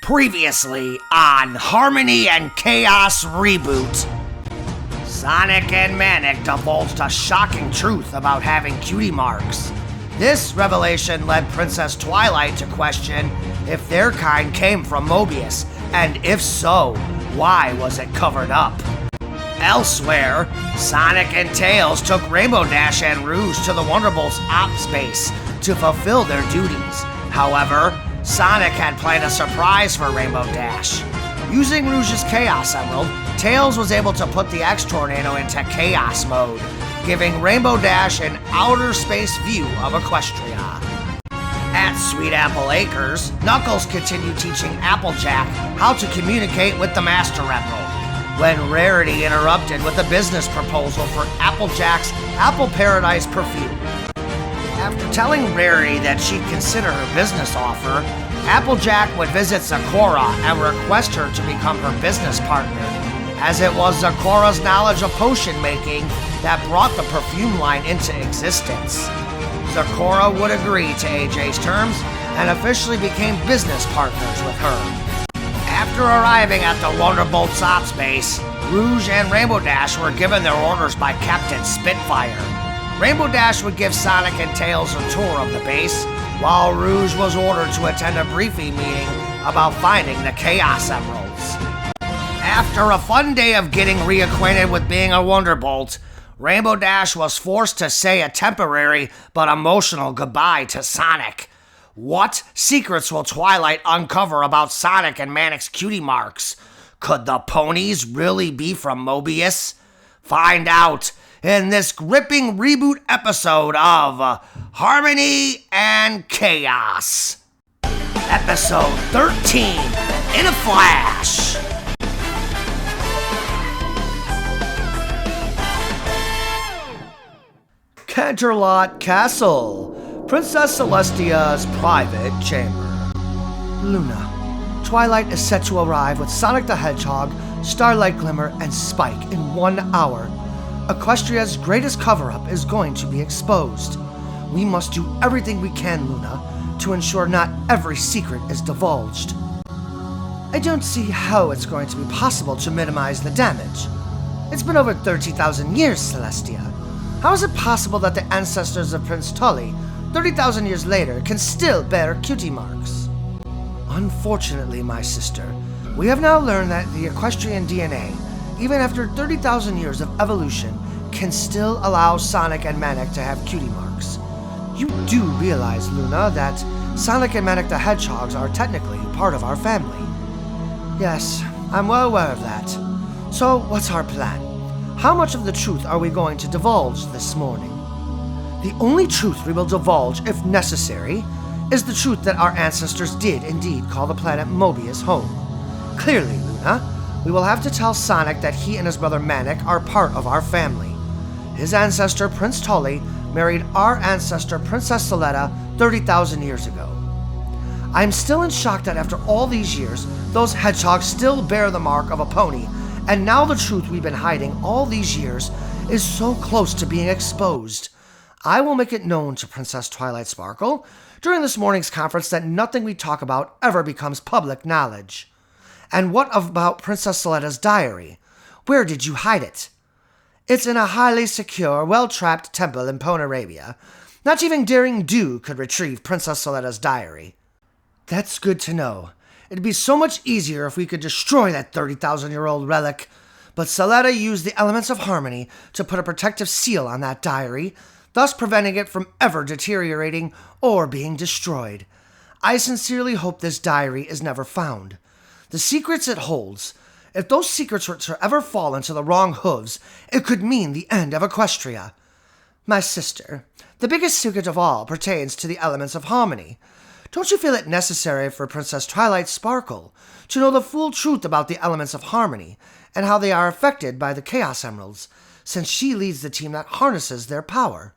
Previously on Harmony and Chaos Reboot. Sonic and Manic divulged a shocking truth about having cutie marks. This revelation led Princess Twilight to question if their kind came from Mobius, and if so, why was it covered up? Elsewhere, Sonic and Tails took Rainbow Dash and Rouge to the Wonderbolts ops base to fulfill their duties. However, Sonic had planned a surprise for Rainbow Dash. Using Rouge's Chaos Emerald, Tails was able to put the X-Tornado into Chaos mode, giving Rainbow Dash an outer space view of Equestria. At Sweet Apple Acres, Knuckles continued teaching Applejack how to communicate with the Master Emerald, when Rarity interrupted with a business proposal for Applejack's Apple Paradise perfume. After telling Rarity that she'd consider her business offer, Applejack would visit Zecora and request her to become her business partner, as it was Zecora's knowledge of potion making that brought the perfume line into existence. Zecora would agree to AJ's terms and officially became business partners with her. After arriving at the Wonderbolts ops base, Rouge and Rainbow Dash were given their orders by Captain Spitfire. Rainbow Dash would give Sonic and Tails a tour of the base, while Rouge was ordered to attend a briefing meeting about finding the Chaos Emeralds. After a fun day of getting reacquainted with being a Wonderbolt, Rainbow Dash was forced to say a temporary but emotional goodbye to Sonic. What secrets will Twilight uncover about Sonic and Manic's cutie marks? Could the ponies really be from Mobius? Find out in this gripping reboot episode of Harmony and Chaos. Episode 13, In a Flash. Canterlot Castle, Princess Celestia's private chamber. Luna, Twilight is set to arrive with Sonic the Hedgehog, Starlight Glimmer, and Spike in 1 hour. Equestria's greatest cover-up is going to be exposed. We must do everything we can, Luna, to ensure not every secret is divulged. I don't see how it's going to be possible to minimize the damage. It's been over 30,000 years, Celestia. How is it possible that the ancestors of Prince Tully, 30,000 years later, can still bear cutie marks? Unfortunately, my sister, we have now learned that the equestrian DNA, even after 30,000 years of evolution, can still allow Sonic and Manic to have cutie marks. You do realize, Luna, that Sonic and Manic the Hedgehogs are technically part of our family. Yes, I'm well aware of that. So, what's our plan? How much of the truth are we going to divulge this morning? The only truth we will divulge, if necessary, is the truth that our ancestors did indeed call the planet Mobius home. Clearly, Luna, we will have to tell Sonic that he and his brother Manic are part of our family. His ancestor, Prince Tully, married our ancestor, Princess Soletta, 30,000 years ago. I am still in shock that after all these years, those hedgehogs still bear the mark of a pony, and now the truth we've been hiding all these years is so close to being exposed. I will make it known to Princess Twilight Sparkle during this morning's conference that nothing we talk about ever becomes public knowledge. And what about Princess Soletta's diary? Where did you hide it? It's in a highly secure, well-trapped temple in Ponarabia. Not even Daring Do could retrieve Princess Soletta's diary. That's good to know. It'd be so much easier if we could destroy that 30,000-year-old relic. But Soletta used the elements of harmony to put a protective seal on that diary, thus preventing it from ever deteriorating or being destroyed. I sincerely hope this diary is never found. The secrets it holds, if those secrets were to ever fall into the wrong hooves, it could mean the end of Equestria. My sister, the biggest secret of all pertains to the elements of harmony. Don't you feel it necessary for Princess Twilight Sparkle to know the full truth about the elements of harmony and how they are affected by the Chaos Emeralds, since she leads the team that harnesses their power?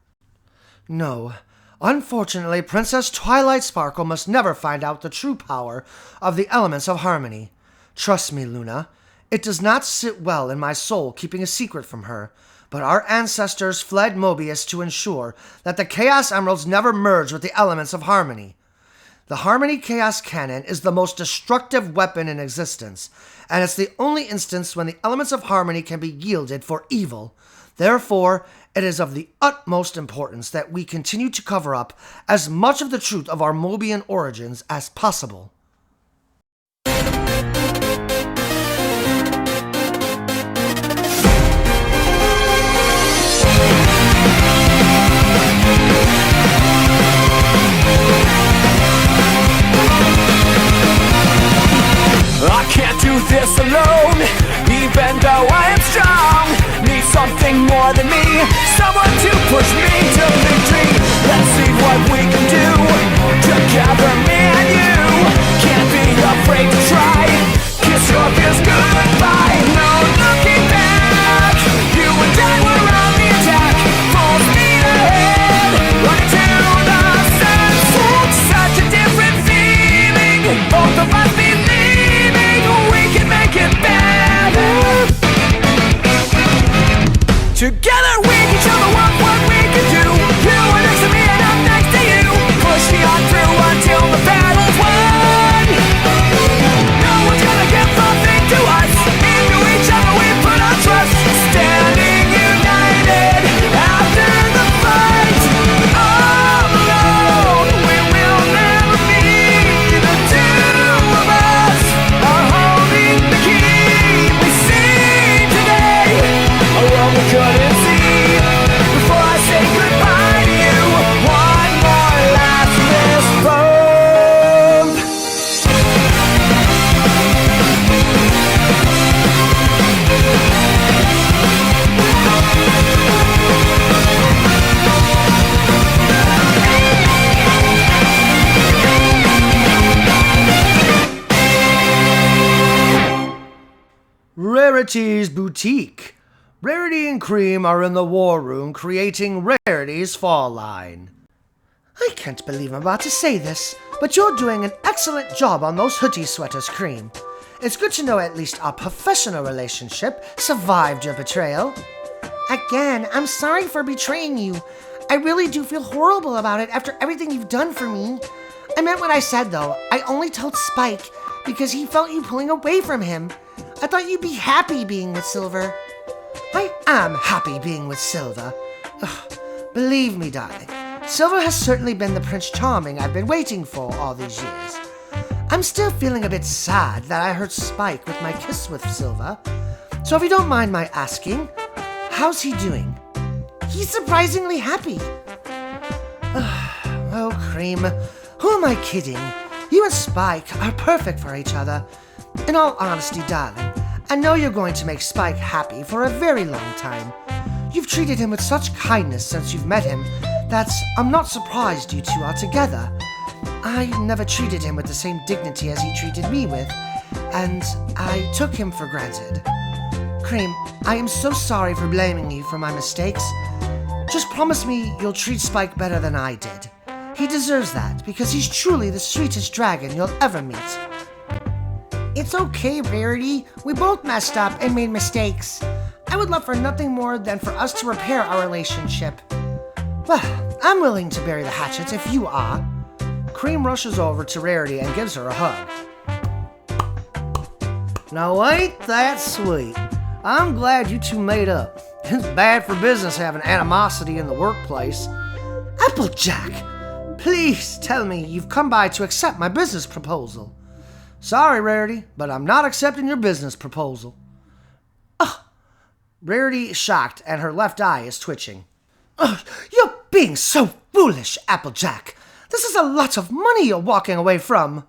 No. Unfortunately, Princess Twilight Sparkle must never find out the true power of the elements of harmony. Trust me, Luna, it does not sit well in my soul keeping a secret from her, but our ancestors fled Mobius to ensure that the Chaos Emeralds never merge with the elements of harmony. The Harmony Chaos Cannon is the most destructive weapon in existence, and it's the only instance when the elements of harmony can be yielded for evil. Therefore, it is of the utmost importance that we continue to cover up as much of the truth of our Mobian origins as possible. I can't do this alone, even though I am strong. Need something more than me, someone to push me to victory. Let's see what we can do together, me and you. Can't be afraid to try. Kiss your fears goodbye. No looking back. You and I were on the attack. Full speed ahead, running to the sunset. Such a different feeling. Both of us believe we can make it better. Together we can show the world what we can do. You are next to me and I'm next to you. Push me on through until the battle's won. No one's gonna get something to us. Into each other we put our trust. Standing united after the fight. All alone we will never be. The two of us are holding the key. We see today a world we couldn't see. Before I say goodbye to you, one more last fist bump. Rarity's Boutique. Rarity and Cream are in the war room creating Rarity's fall line. I can't believe I'm about to say this, but you're doing an excellent job on those hoodie sweaters, Cream. It's good to know at least our professional relationship survived your betrayal. Again, I'm sorry for betraying you. I really do feel horrible about it after everything you've done for me. I meant what I said, though. I only told Spike because he felt you pulling away from him. I thought you'd be happy being with Silver. I am happy being with Silver. Ugh, believe me, darling, Silver has certainly been the Prince Charming I've been waiting for all these years. I'm still feeling a bit sad that I hurt Spike with my kiss with Silver. So if you don't mind my asking, how's he doing? He's surprisingly happy. Oh, Cream, who am I kidding? You and Spike are perfect for each other. In all honesty, darling, I know you're going to make Spike happy for a very long time. You've treated him with such kindness since you've met him that I'm not surprised you two are together. I never treated him with the same dignity as he treated me with, and I took him for granted. Cream, I am so sorry for blaming you for my mistakes. Just promise me you'll treat Spike better than I did. He deserves that because he's truly the sweetest dragon you'll ever meet. It's okay, Rarity. We both messed up and made mistakes. I would love for nothing more than for us to repair our relationship. Well, I'm willing to bury the hatchet if you are. Cream rushes over to Rarity and gives her a hug. Now ain't that sweet? I'm glad you two made up. It's bad for business having animosity in the workplace. Applejack, please tell me you've come by to accept my business proposal. Sorry, Rarity, but I'm not accepting your business proposal. Ugh. Rarity is shocked and her left eye is twitching. Ugh, you're being so foolish, Applejack. This is a lot of money you're walking away from.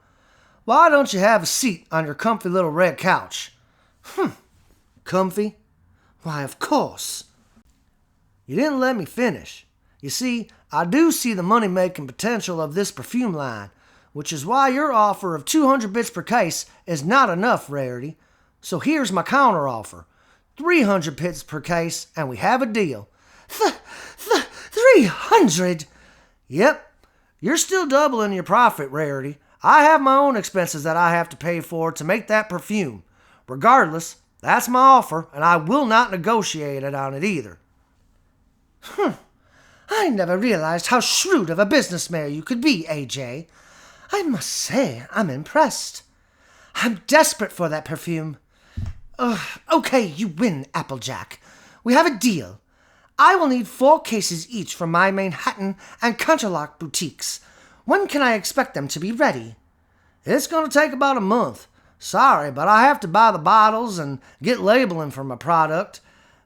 Why don't you have a seat on your comfy little red couch? Comfy? Why, of course. You didn't let me finish. You see, I do see the money-making potential of this perfume line, which is why your offer of 200 bits per case is not enough, Rarity. So here's my counter-offer. 300 bits per case, and we have a deal. 300? Yep. You're still doubling your profit, Rarity. I have my own expenses that I have to pay for to make that perfume. Regardless, that's my offer, and I will not negotiate it on it either. I never realized how shrewd of a businessman you could be, AJ. I must say, I'm impressed. I'm desperate for that perfume. Okay, you win, Applejack. We have a deal. I will need 4 cases each from my Manhattan and Canterlock boutiques. When can I expect them to be ready? It's going to take about a month. Sorry, but I have to buy the bottles and get labeling for my product.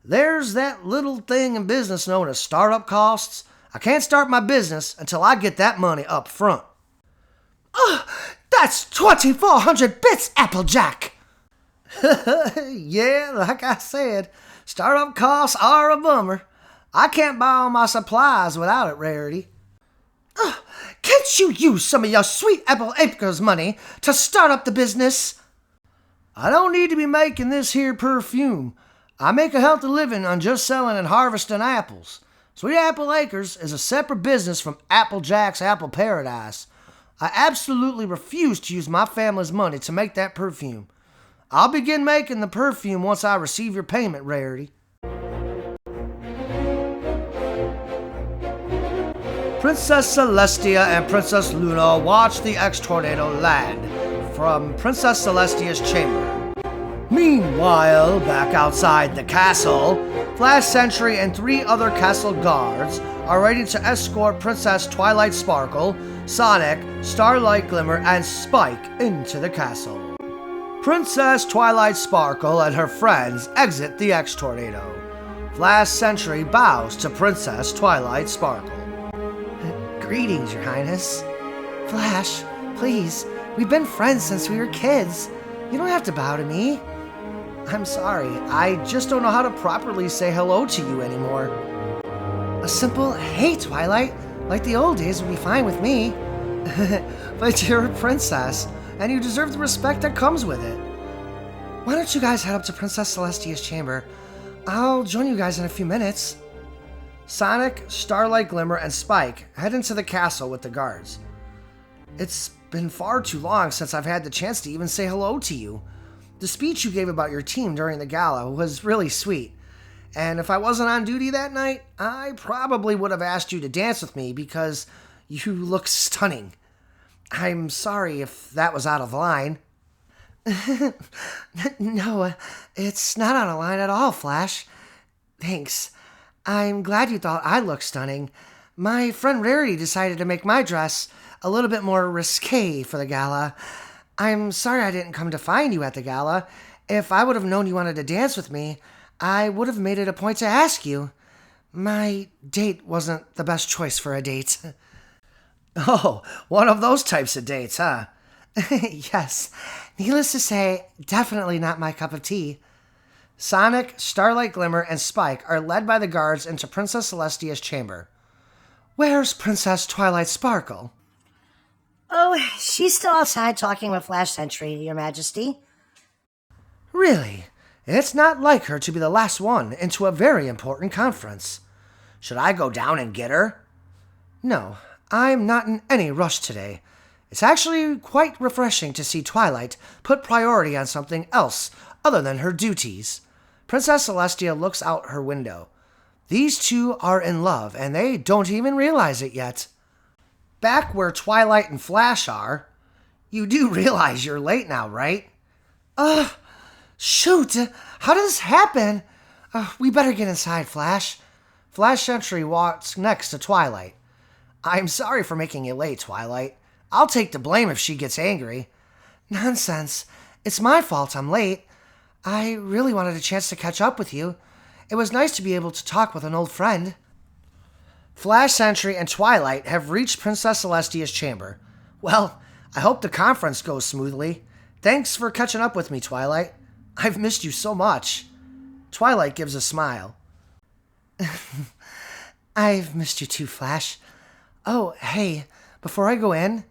There's that little thing in business known as startup costs. I can't start my business until I get that money up front. That's 2,400 bits, Applejack! Yeah, like I said, startup costs are a bummer. I can't buy all my supplies without it, Rarity. Can't you use some of your sweet apple acres money to start up the business? I don't need to be making this here perfume. I make a healthy living on just selling and harvesting apples. Sweet Apple Acres is a separate business from Applejack's Apple Paradise. I absolutely refuse to use my family's money to make that perfume. I'll begin making the perfume once I receive your payment, Rarity. Princess Celestia and Princess Luna watch the X-Tornado land from Princess Celestia's chamber. Meanwhile, back outside the castle, Flash Sentry and 3 other castle guards are ready to escort Princess Twilight Sparkle, Sonic, Starlight Glimmer, and Spike into the castle. Princess Twilight Sparkle and her friends exit the X-Tornado. Flash Sentry bows to Princess Twilight Sparkle. Greetings, Your Highness. Flash, please, we've been friends since we were kids. You don't have to bow to me. I'm sorry, I just don't know how to properly say hello to you anymore. A simple, hey, Twilight, like the old days would be fine with me. But you're a princess, and you deserve the respect that comes with it. Why don't you guys head up to Princess Celestia's chamber? I'll join you guys in a few minutes. Sonic, Starlight Glimmer, and Spike head into the castle with the guards. It's been far too long since I've had the chance to even say hello to you. The speech you gave about your team during the gala was really sweet, and if I wasn't on duty that night, I probably would have asked you to dance with me because you look stunning. I'm sorry if that was out of line. No, it's not out of line at all, Flash. Thanks. I'm glad you thought I looked stunning. My friend Rarity decided to make my dress a little bit more risque for the gala. I'm sorry I didn't come to find you at the gala. If I would have known you wanted to dance with me, I would have made it a point to ask you. My date wasn't the best choice for a date. Oh, one of those types of dates, huh? Yes. Needless to say, definitely not my cup of tea. Sonic, Starlight Glimmer, and Spike are led by the guards into Princess Celestia's chamber. Where's Princess Twilight Sparkle? Oh, she's still outside talking with Flash Sentry, Your Majesty. Really? It's not like her to be the last one into a very important conference. Should I go down and get her? No, I'm not in any rush today. It's actually quite refreshing to see Twilight put priority on something else other than her duties. Princess Celestia looks out her window. These two are in love, and they don't even realize it yet. Back where Twilight and Flash are, you do realize you're late now, right? Shoot! How did this happen? We better get inside, Flash. Flash Sentry walks next to Twilight. I'm sorry for making you late, Twilight. I'll take the blame if she gets angry. Nonsense. It's my fault I'm late. I really wanted a chance to catch up with you. It was nice to be able to talk with an old friend. Flash Sentry and Twilight have reached Princess Celestia's chamber. Well, I hope the conference goes smoothly. Thanks for catching up with me, Twilight. I've missed you so much. Twilight gives a smile. I've missed you too, Flash. Oh, hey, before I go in...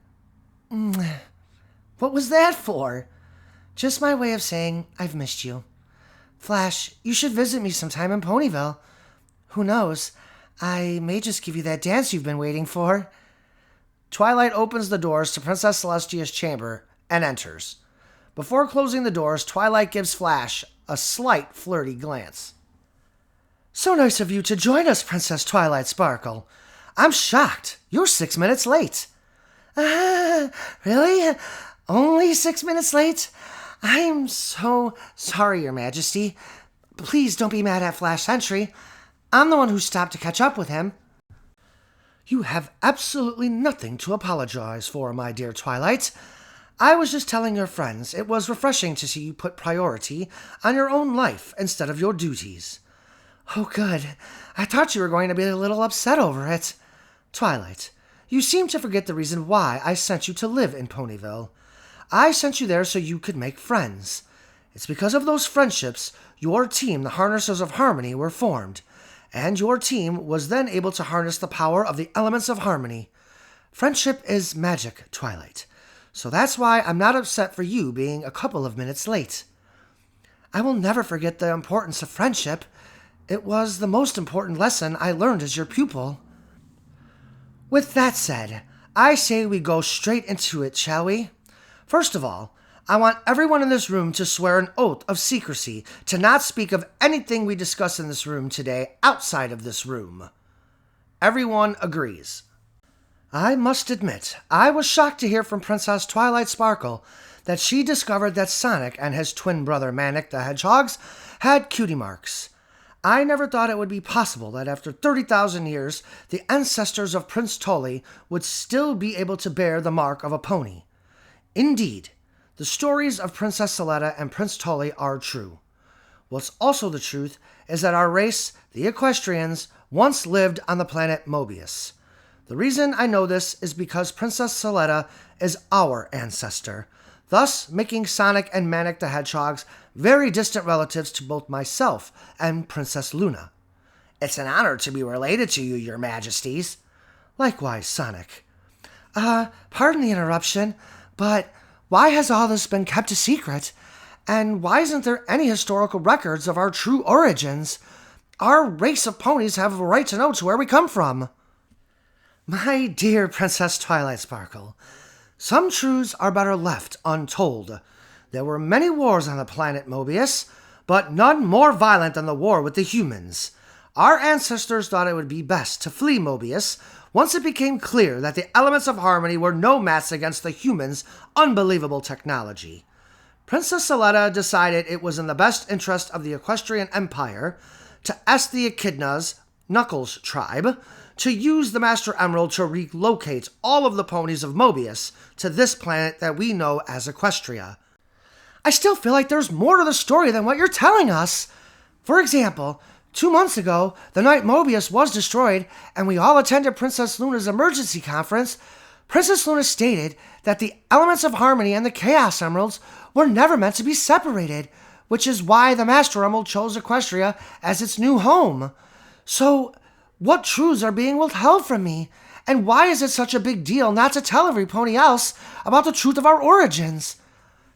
What was that for? Just my way of saying I've missed you. Flash, you should visit me sometime in Ponyville. Who knows? I may just give you that dance you've been waiting for. Twilight opens the doors to Princess Celestia's chamber and enters. Before closing the doors, Twilight gives Flash a slight flirty glance. So nice of you to join us, Princess Twilight Sparkle. I'm shocked. You're 6 minutes late. Really? Only 6 minutes late? I'm so sorry, Your Majesty. Please don't be mad at Flash Sentry. I'm the one who stopped to catch up with him. You have absolutely nothing to apologize for, my dear Twilight. I was just telling your friends it was refreshing to see you put priority on your own life instead of your duties. Oh, good. I thought you were going to be a little upset over it. Twilight, you seem to forget the reason why I sent you to live in Ponyville. I sent you there so you could make friends. It's because of those friendships your team, the Harnessers of Harmony, were formed, and your team was then able to harness the power of the elements of harmony. Friendship is magic, Twilight, so that's why I'm not upset for you being a couple of minutes late. I will never forget the importance of friendship. It was the most important lesson I learned as your pupil. With that said, I say we go straight into it, shall we? First of all, I want everyone in this room to swear an oath of secrecy to not speak of anything we discuss in this room today outside of this room. Everyone agrees. I must admit, I was shocked to hear from Princess Twilight Sparkle that she discovered that Sonic and his twin brother Manic the Hedgehogs had cutie marks. I never thought it would be possible that after 30,000 years, the ancestors of Prince Tully would still be able to bear the mark of a pony. Indeed, the stories of Princess Soletta and Prince Tully are true. What's also the truth is that our race, the Equestrians, once lived on the planet Mobius. The reason I know this is because Princess Soletta is our ancestor, thus making Sonic and Manic the Hedgehogs very distant relatives to both myself and Princess Luna. It's an honor to be related to you, Your Majesties. Likewise, Sonic. Pardon the interruption, but why has all this been kept a secret? And why isn't there any historical records of our true origins? Our race of ponies have a right to know where we come from. My dear Princess Twilight Sparkle, some truths are better left untold. There were many wars on the planet Mobius, but none more violent than the war with the humans. Our ancestors thought it would be best to flee Mobius once it became clear that the elements of harmony were no match against the humans' unbelievable technology. Princess Soletta decided it was in the best interest of the Equestrian Empire to ask the Echidnas, Knuckles' tribe, to use the Master Emerald to relocate all of the ponies of Mobius to this planet that we know as Equestria. I still feel like there's more to the story than what you're telling us. For example, 2 months ago, the night Mobius was destroyed and we all attended Princess Luna's emergency conference, Princess Luna stated that the elements of harmony and the Chaos Emeralds were never meant to be separated, which is why the Master Emerald chose Equestria as its new home. So, what truths are being withheld from me? And why is it such a big deal not to tell every pony else about the truth of our origins?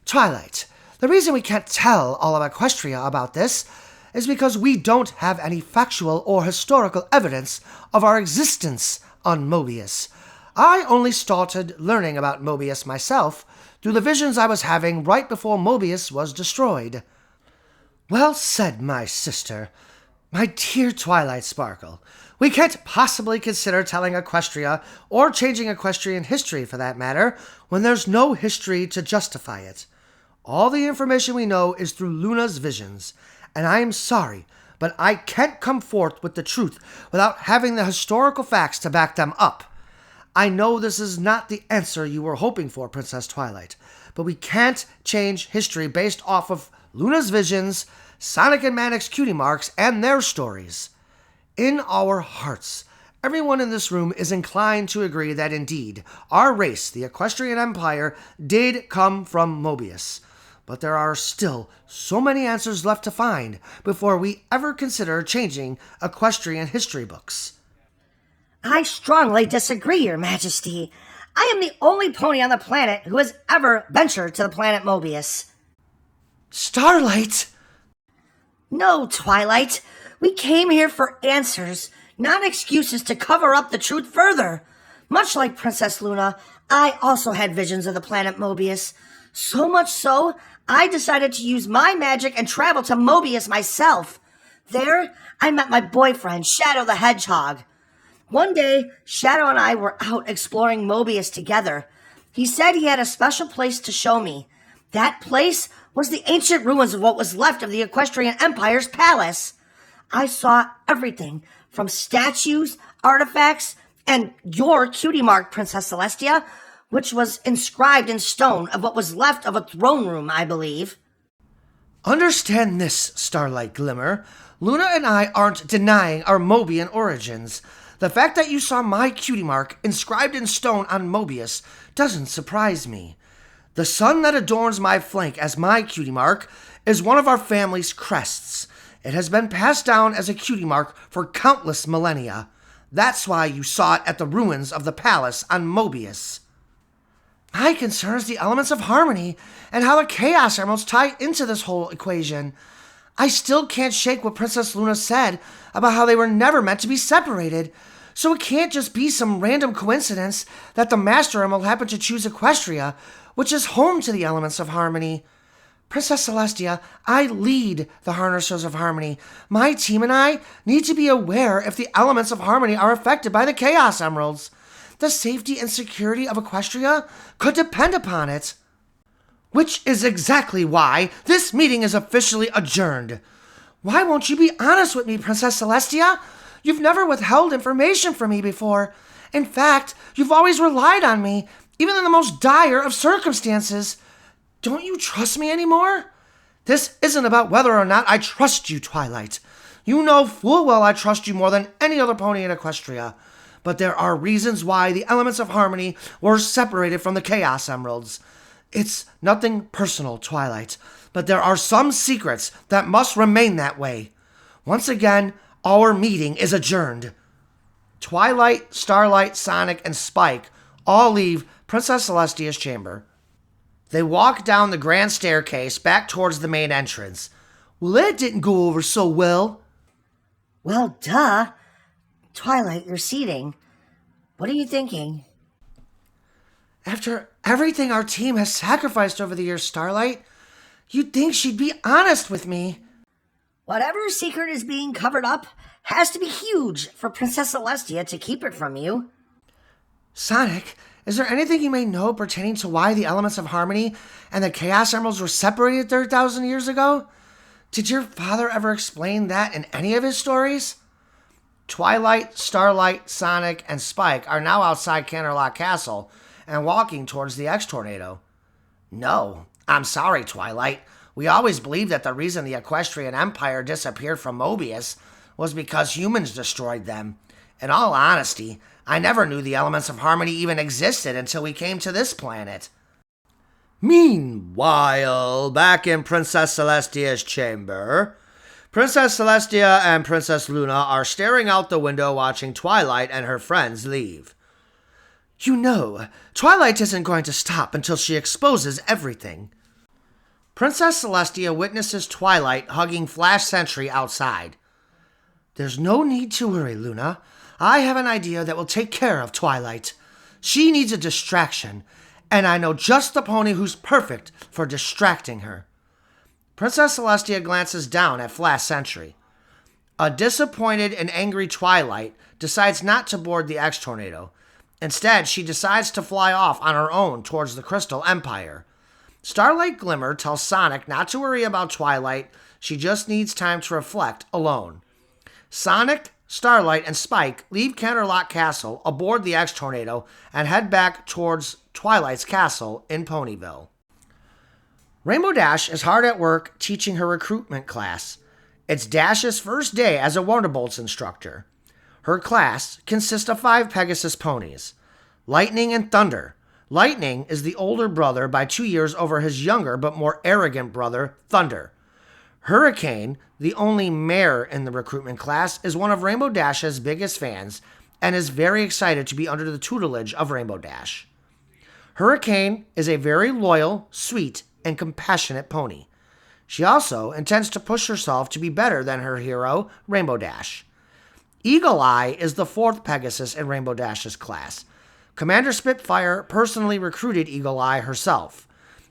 Twilight, the reason we can't tell all of Equestria about this is because we don't have any factual or historical evidence of our existence on Mobius. I only started learning about Mobius myself through the visions I was having right before Mobius was destroyed. Well said, my sister. My dear Twilight Sparkle, we can't possibly consider telling Equestria, or changing equestrian history for that matter, when there's no history to justify it. All the information we know is through Luna's visions, and I am sorry, but I can't come forth with the truth without having the historical facts to back them up. I know this is not the answer you were hoping for, Princess Twilight, but we can't change history based off of Luna's visions, Sonic and Manic's cutie marks, and their stories. In our hearts, everyone in this room is inclined to agree that indeed, our race, the Equestrian Empire, did come from Mobius. But there are still so many answers left to find before we ever consider changing equestrian history books. I strongly disagree, Your Majesty. I am the only pony on the planet who has ever ventured to the planet Mobius. Starlight! No, Twilight. We came here for answers, not excuses to cover up the truth further. Much like Princess Luna, I also had visions of the planet Mobius. So much so, I decided to use my magic and travel to Mobius myself. There, I met my boyfriend, Shadow the Hedgehog. One day, Shadow and I were out exploring Mobius together. He said he had a special place to show me. That place was the ancient ruins of what was left of the Equestrian Empire's palace. I saw everything from statues, artifacts, and your cutie mark, Princess Celestia, which was inscribed in stone of what was left of a throne room, I believe. Understand this, Starlight Glimmer. Luna and I aren't denying our Mobian origins. The fact that you saw my cutie mark inscribed in stone on Mobius doesn't surprise me. The sun that adorns my flank as my cutie mark is one of our family's crests. It has been passed down as a cutie mark for countless millennia. That's why you saw it at the ruins of the palace on Mobius. My concern is the elements of harmony and how the Chaos Emeralds tie into this whole equation. I still can't shake what Princess Luna said about how they were never meant to be separated, so it can't just be some random coincidence that the Master Emerald happened to choose Equestria, which is home to the elements of harmony. Princess Celestia, I lead the Harnessers of Harmony. My team and I need to be aware if the elements of harmony are affected by the Chaos Emeralds. The safety and security of Equestria could depend upon it. Which is exactly why this meeting is officially adjourned. Why won't you be honest with me, Princess Celestia? You've never withheld information from me before. In fact, you've always relied on me, even in the most dire of circumstances. Don't you trust me anymore? This isn't about whether or not I trust you, Twilight. You know full well I trust you more than any other pony in Equestria. But there are reasons why the elements of harmony were separated from the Chaos Emeralds. It's nothing personal, Twilight, but there are some secrets that must remain that way. Once again, our meeting is adjourned. Twilight, Starlight, Sonic, and Spike all leave Princess Celestia's chamber. They walk down the grand staircase back towards the main entrance. Well, that didn't go over so well. Well, duh. Twilight, you're seating. What are you thinking? After everything our team has sacrificed over the years, Starlight, you'd think she'd be honest with me. Whatever secret is being covered up has to be huge for Princess Celestia to keep it from you. Sonic, is there anything you may know pertaining to why the elements of harmony and the Chaos Emeralds were separated 30,000 years ago? Did your father ever explain that in any of his stories? Twilight, Starlight, Sonic, and Spike are now outside Canterlot Castle and walking towards the X-Tornado. No, I'm sorry, Twilight. We always believed that the reason the Equestrian Empire disappeared from Mobius was because humans destroyed them. In all honesty, I never knew the elements of harmony even existed until we came to this planet. Meanwhile, back in Princess Celestia's chamber, Princess Celestia and Princess Luna are staring out the window watching Twilight and her friends leave. You know, Twilight isn't going to stop until she exposes everything. Princess Celestia witnesses Twilight hugging Flash Sentry outside. There's no need to worry, Luna. I have an idea that will take care of Twilight. She needs a distraction, and I know just the pony who's perfect for distracting her. Princess Celestia glances down at Flash Sentry. A disappointed and angry Twilight decides not to board the X-Tornado. Instead, she decides to fly off on her own towards the Crystal Empire. Starlight Glimmer tells Sonic not to worry about Twilight, she just needs time to reflect alone. Sonic, Starlight, and Spike leave Canterlot Castle aboard the X-Tornado and head back towards Twilight's castle in Ponyville. Rainbow Dash is hard at work teaching her recruitment class. It's Dash's first day as a Wonderbolts instructor. Her class consists of 5 Pegasus ponies. Lightning and Thunder. Lightning is the older brother by 2 years over his younger but more arrogant brother, Thunder. Hurricane, the only mare in the recruitment class, is one of Rainbow Dash's biggest fans and is very excited to be under the tutelage of Rainbow Dash. Hurricane is a very loyal, sweet, and compassionate pony. She also intends to push herself to be better than her hero, Rainbow Dash. Eagle Eye is the 4th Pegasus in Rainbow Dash's class. Commander Spitfire personally recruited Eagle Eye herself.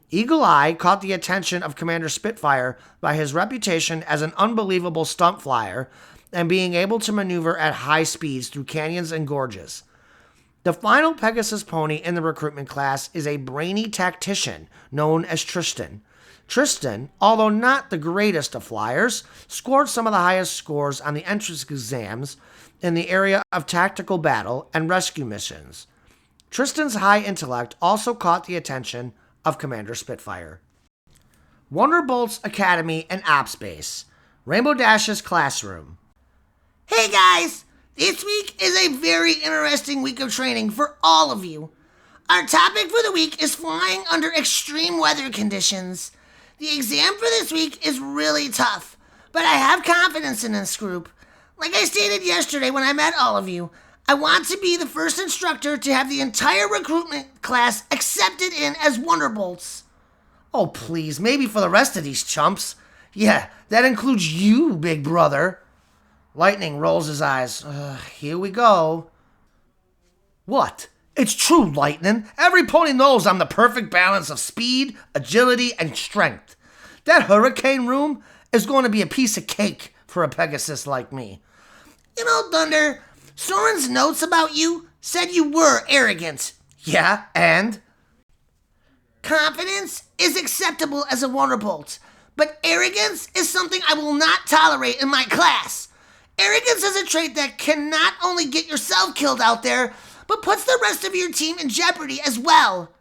Eagle Eye caught the attention of Commander Spitfire by his reputation as an unbelievable stunt flyer and being able to maneuver at high speeds through canyons and gorges. The final Pegasus pony in the recruitment class is a brainy tactician known as Tristan. Tristan, although not the greatest of flyers, scored some of the highest scores on the entrance exams in the area of tactical battle and rescue missions. Tristan's high intellect also caught the attention of Commander Spitfire. Wonderbolts Academy and Ops Base. Rainbow Dash's classroom. Hey guys! This week is a very interesting week of training for all of you. Our topic for the week is flying under extreme weather conditions. The exam for this week is really tough, but I have confidence in this group. Like I stated yesterday when I met all of you, I want to be the first instructor to have the entire recruitment class accepted in as Wonderbolts. Oh, please, maybe for the rest of these chumps. Yeah, that includes you, big brother. Lightning rolls his eyes. Here we go. What? It's true, Lightning. Every pony knows I'm the perfect balance of speed, agility, and strength. That hurricane room is going to be a piece of cake for a Pegasus like me. You know, Thunder, Soren's notes about you said you were arrogant. Yeah, and? Confidence is acceptable as a Wonderbolt, but arrogance is something I will not tolerate in my class. Arrogance is a trait that can not only get yourself killed out there, but puts the rest of your team in jeopardy as well.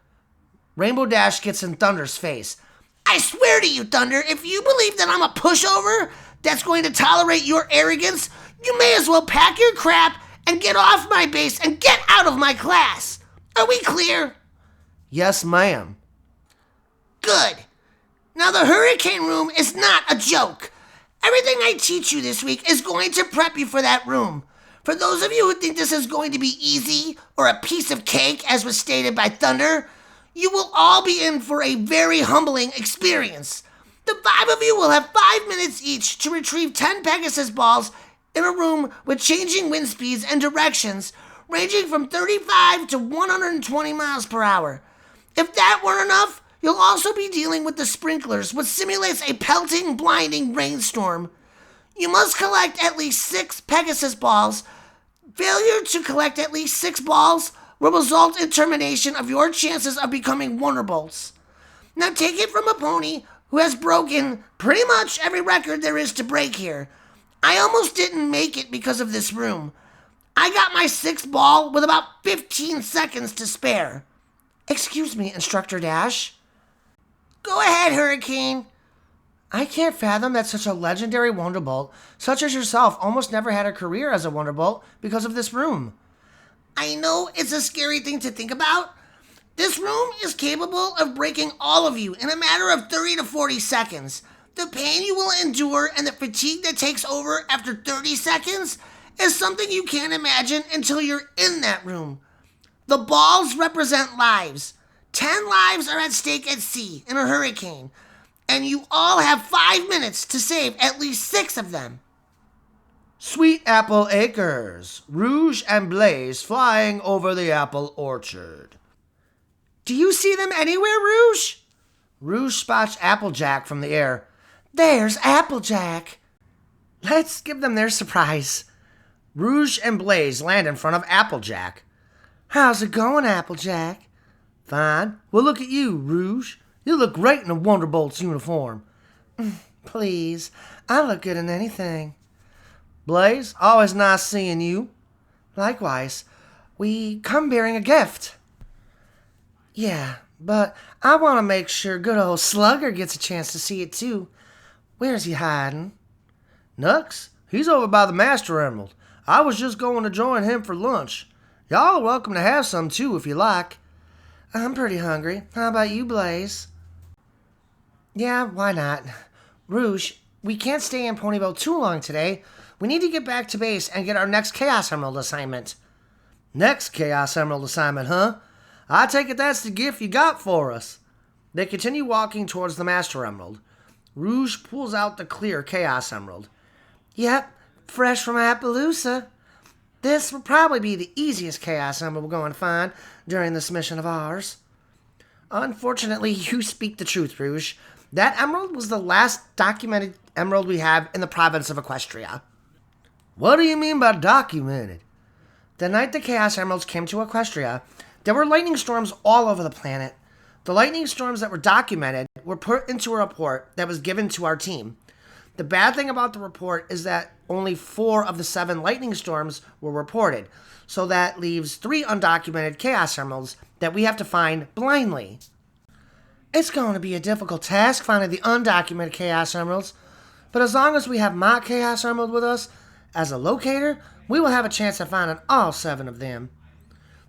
Rainbow Dash gets in Thunder's face. I swear to you, Thunder, if you believe that I'm a pushover that's going to tolerate your arrogance, you may as well pack your crap and get off my base and get out of my class. Are we clear? Yes, ma'am. Good. Now the hurricane room is not a joke. Everything I teach you this week is going to prep you for that room. For those of you who think this is going to be easy or a piece of cake, as was stated by Thunder, you will all be in for a very humbling experience. The 5 of you will have 5 minutes each to retrieve 10 Pegasus balls in a room with changing wind speeds and directions, ranging from 35 to 120 miles per hour. If that weren't enough, you'll also be dealing with the sprinklers, which simulates a pelting, blinding rainstorm. You must collect at least 6 Pegasus balls. Failure to collect at least 6 balls will result in termination of your chances of becoming Wonderbolts. Now take it from a pony who has broken pretty much every record there is to break here. I almost didn't make it because of this room. I got my 6th ball with about 15 seconds to spare. Excuse me, Instructor Dash. Go ahead, Hurricane. I can't fathom that such a legendary Wonderbolt, such as yourself, almost never had a career as a Wonderbolt because of this room. I know it's a scary thing to think about. This room is capable of breaking all of you in a matter of 30 to 40 seconds. The pain you will endure and the fatigue that takes over after 30 seconds is something you can't imagine until you're in that room. The balls represent lives. 10 lives are at stake at sea in a hurricane, and you all have 5 minutes to save at least 6 of them. Sweet Apple Acres, Rouge and Blaze flying over the apple orchard. Do you see them anywhere, Rouge? Rouge spots Applejack from the air. There's Applejack. Let's give them their surprise. Rouge and Blaze land in front of Applejack. How's it going, Applejack? Fine. Well, look at you, Rouge. You look great in a Wonderbolt's uniform. Please, I look good in anything. Blaze, always nice seeing you. Likewise. We come bearing a gift. Yeah, but I want to make sure good old Slugger gets a chance to see it too. Where's he hiding? Nux? He's over by the Master Emerald. I was just going to join him for lunch. Y'all are welcome to have some too if you like. I'm pretty hungry. How about you, Blaze? Yeah, why not? Rouge, we can't stay in Ponyville too long today. We need to get back to base and get our next Chaos Emerald assignment. Next Chaos Emerald assignment, huh? I take it that's the gift you got for us. They continue walking towards the Master Emerald. Rouge pulls out the clear Chaos Emerald. Yep, fresh from Appaloosa. This will probably be the easiest Chaos Emerald we're going to find during this mission of ours. Unfortunately, you speak the truth, Rouge. That emerald was the last documented emerald we have in the province of Equestria. What do you mean by documented? The night the Chaos Emeralds came to Equestria, there were lightning storms all over the planet. The lightning storms that were documented were put into a report that was given to our team. The bad thing about the report is that only 4 of the 7 lightning storms were reported, so that leaves 3 undocumented Chaos Emeralds that we have to find blindly. It's going to be a difficult task finding the undocumented Chaos Emeralds, but as long as we have my Chaos Emerald with us as a locator, we will have a chance of finding all 7 of them.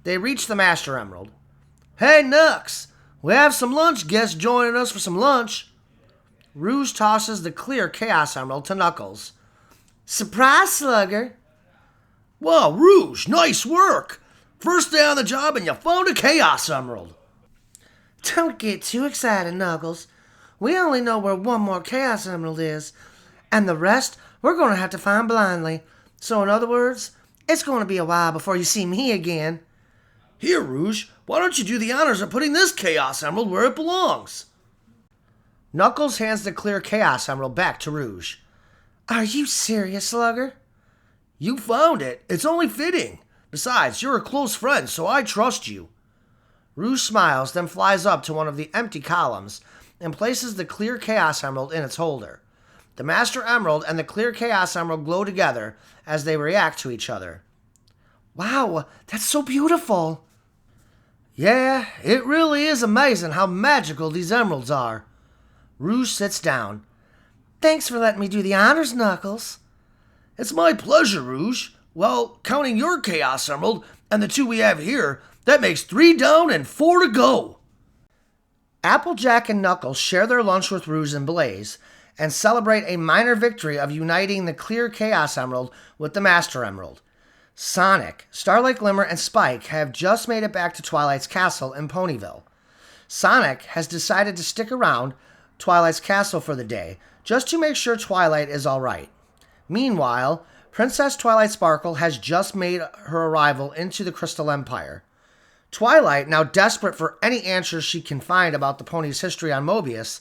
They reached the Master Emerald. Hey, Nux! We have some lunch guests joining us for some lunch. Rouge tosses the clear Chaos Emerald to Knuckles. Surprise, Slugger! Wow, Rouge, nice work! First day on the job and you found a Chaos Emerald. Don't get too excited, Knuckles. We only know where one more Chaos Emerald is, and the rest we're going to have to find blindly. So in other words, it's going to be a while before you see me again. Here, Rouge, why don't you do the honors of putting this Chaos Emerald where it belongs? Knuckles hands the clear Chaos Emerald back to Rouge. Are you serious, Slugger? You found it. It's only fitting. Besides, you're a close friend, so I trust you. Rouge smiles, then flies up to one of the empty columns and places the clear Chaos Emerald in its holder. The Master Emerald and the clear Chaos Emerald glow together as they react to each other. Wow, that's so beautiful. Yeah, it really is amazing how magical these emeralds are. Rouge sits down. Thanks for letting me do the honors, Knuckles. It's my pleasure, Rouge. Well, counting your Chaos Emerald and the 2 we have here, that makes 3 down and 4 to go. Applejack and Knuckles share their lunch with Rouge and Blaze and celebrate a minor victory of uniting the clear Chaos Emerald with the Master Emerald. Sonic, Starlight Glimmer, and Spike have just made it back to Twilight's castle in Ponyville. Sonic has decided to stick around Twilight's castle for the day, just to make sure Twilight is alright. Meanwhile, Princess Twilight Sparkle has just made her arrival into the Crystal Empire. Twilight, now desperate for any answers she can find about the pony's history on Mobius,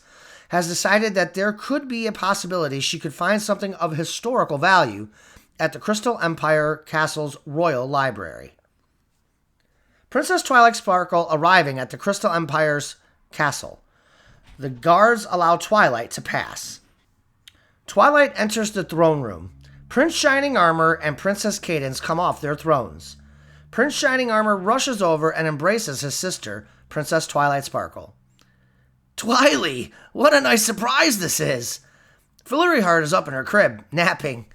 has decided that there could be a possibility she could find something of historical value at the Crystal Empire Castle's Royal Library. Princess Twilight Sparkle arriving at the Crystal Empire's castle. The guards allow Twilight to pass. Twilight enters the throne room. Prince Shining Armor and Princess Cadance come off their thrones. Prince Shining Armor rushes over and embraces his sister, Princess Twilight Sparkle. Twily, what a nice surprise this is. Flurry Heart is up in her crib, napping.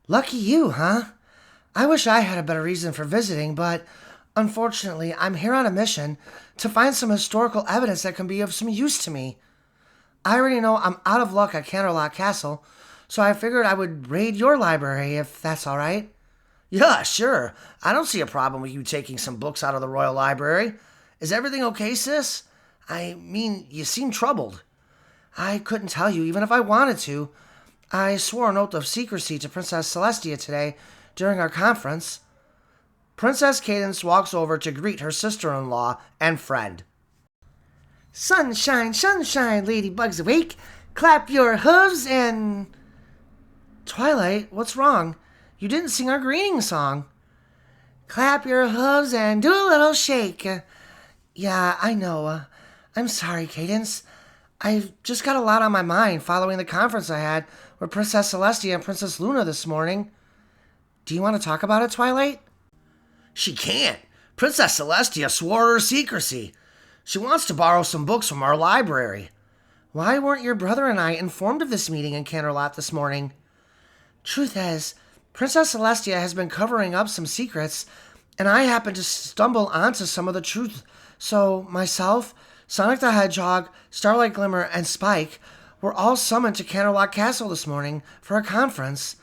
Lucky you, huh? I wish I had a better reason for visiting, but unfortunately, I'm here on a mission to find some historical evidence that can be of some use to me. I already know I'm out of luck at Canterlot Castle, so I figured I would raid your library if that's all right. Yeah, sure. I don't see a problem with you taking some books out of the Royal Library. Is everything okay, sis? I mean, you seem troubled. I couldn't tell you even if I wanted to. I swore an oath of secrecy to Princess Celestia today during our conference. Princess Cadance walks over to greet her sister-in-law and friend. Sunshine, sunshine, ladybugs awake. Clap your hooves and... Twilight, what's wrong? You didn't sing our greeting song. Clap your hooves and do a little shake. Yeah, I know. I'm sorry, Cadance. I've just got a lot on my mind following the conference I had with Princess Celestia and Princess Luna this morning. Do you want to talk about it, Twilight? She can't. Princess Celestia swore her secrecy. She wants to borrow some books from our library. Why weren't your brother and I informed of this meeting in Canterlot this morning? Truth is, Princess Celestia has been covering up some secrets, and I happened to stumble onto some of the truth. So myself, Sonic the Hedgehog, Starlight Glimmer, and Spike were all summoned to Canterlot Castle this morning for a conference.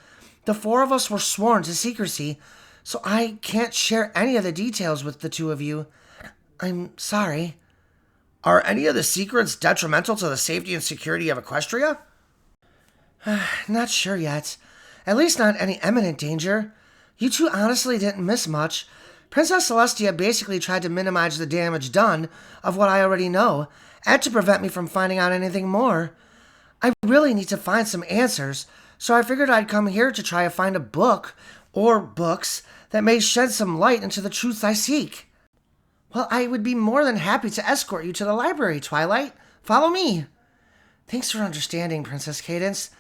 The 4 of us were sworn to secrecy, so I can't share any of the details with the 2 of you. I'm sorry. Are any of the secrets detrimental to the safety and security of Equestria? Not sure yet. At least not any imminent danger. You 2 honestly didn't miss much. Princess Celestia basically tried to minimize the damage done of what I already know, and to prevent me from finding out anything more. I really need to find some answers, so I figured I'd come here to try to find a book or books that may shed some light into the truth I seek. Well, I would be more than happy to escort you to the library, Twilight. Follow me. Thanks for understanding, Princess Cadence.